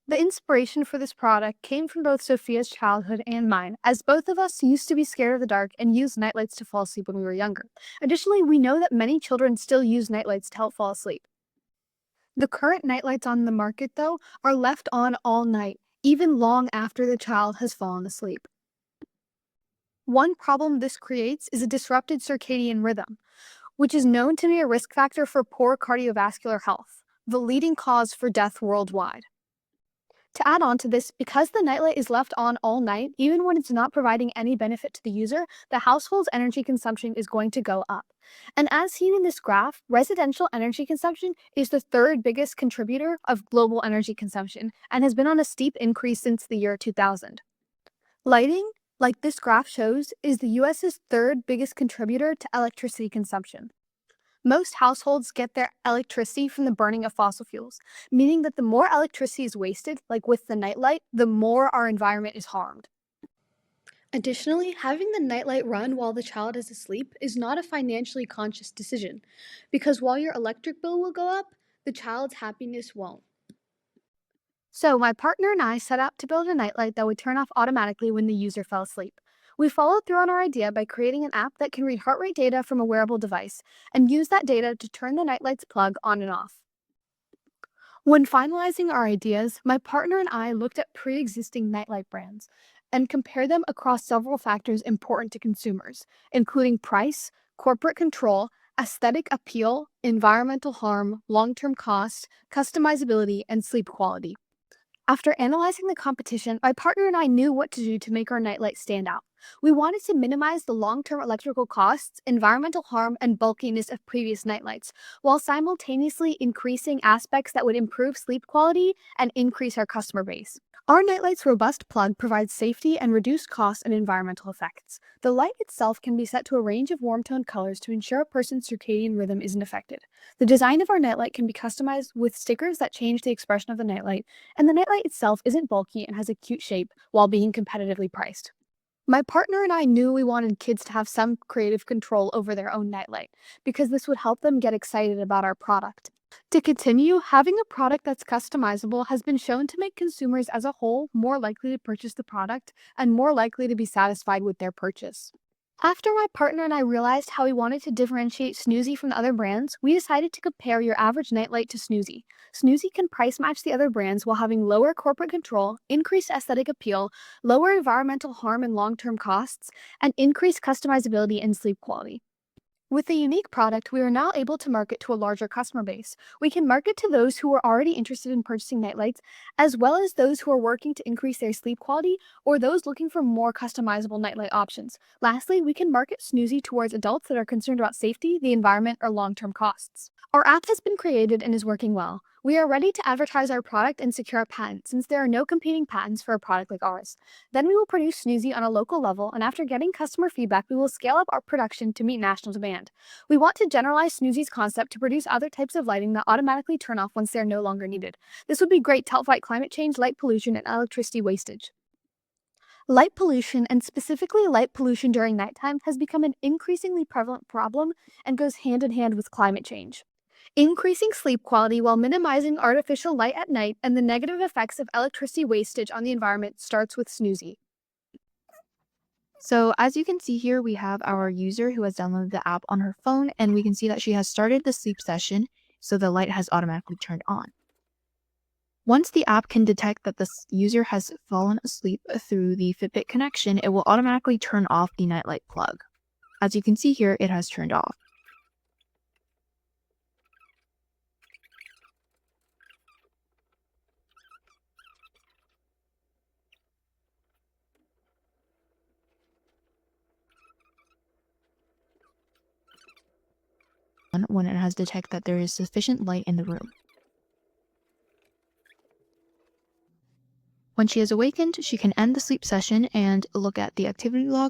The inspiration for this product came from both Sophia's childhood and mine, as both of us used to be scared of the dark and used nightlights to fall asleep when we were younger. Additionally, we know that many children still use nightlights to help fall asleep. The current nightlights on the market, though, are left on all night, even long after the child has fallen asleep. One problem this creates is a disrupted circadian rhythm, which is known to be a risk factor for poor cardiovascular health, the leading cause for death worldwide. To add on to this, because the nightlight is left on all night, even when it's not providing any benefit to the user, the household's energy consumption is going to go up. And as seen in this graph, residential energy consumption is the third biggest contributor of global energy consumption and has been on a steep increase since the year 2000. Lighting, like this graph shows, is the US's third biggest contributor to electricity consumption. Most households get their electricity from the burning of fossil fuels, meaning that the more electricity is wasted, like with the nightlight, the more our environment is harmed. Additionally, having the nightlight run while the child is asleep is not a financially conscious decision, because while your electric bill will go up, the child's happiness won't. So, my partner and I set out to build a nightlight that would turn off automatically when the user fell asleep. We followed through on our idea by creating an app that can read heart rate data from a wearable device and use that data to turn the nightlight's plug on and off. When finalizing our ideas, my partner and I looked at pre existing nightlight brands and compared them across several factors important to consumers, including price, corporate control, aesthetic appeal, environmental harm, long term cost, customizability, and sleep quality. After analyzing the competition, my partner and I knew what to do to make our nightlight stand out. We wanted to minimize the long-term electrical costs, environmental harm, and bulkiness of previous nightlights, while simultaneously increasing aspects that would improve sleep quality and increase our customer base. Our nightlight's robust plug provides safety and reduced costs and environmental effects. The light itself can be set to a range of warm-toned colors to ensure a person's circadian rhythm isn't affected. The design of our nightlight can be customized with stickers that change the expression of the nightlight, and the nightlight itself isn't bulky and has a cute shape while being competitively priced. My partner and I knew we wanted kids to have some creative control over their own nightlight because this would help them get excited about our product. To continue, having a product that's customizable has been shown to make consumers as a whole more likely to purchase the product and more likely to be satisfied with their purchase. After my partner and I realized how we wanted to differentiate Snoozi from the other brands, we decided to compare your average nightlight to Snoozi. Snoozi can price match the other brands while having lower corporate control, increased aesthetic appeal, lower environmental harm and long-term costs, and increased customizability and sleep quality. With a unique product, we are now able to market to a larger customer base. We can market to those who are already interested in purchasing nightlights, as well as those who are working to increase their sleep quality or those looking for more customizable nightlight options. Lastly, we can market Snoozi towards adults that are concerned about safety, the environment, or long-term costs. Our app has been created and is working well. We are ready to advertise our product and secure a patent since there are no competing patents for a product like ours. Then we will produce Snoozi on a local level, and after getting customer feedback, we will scale up our production to meet national demand. We want to generalize Snoozi's concept to produce other types of lighting that automatically turn off once they're no longer needed. This would be great to help fight climate change, light pollution, and electricity wastage. Light pollution, and specifically light pollution during nighttime, has become an increasingly prevalent problem and goes hand in hand with climate change. Increasing sleep quality while minimizing artificial light at night and the negative effects of electricity wastage on the environment starts with Snoozi. So as you can see here, we have our user who has downloaded the app on her phone, and we can see that she has started the sleep session, so the light has automatically turned on. Once the app can detect that the user has fallen asleep through the Fitbit connection, it will automatically turn off the nightlight plug. As you can see here, it has turned off. When it has detected that there is sufficient light in the room. When she is awakened, she can end the sleep session and look at the activity log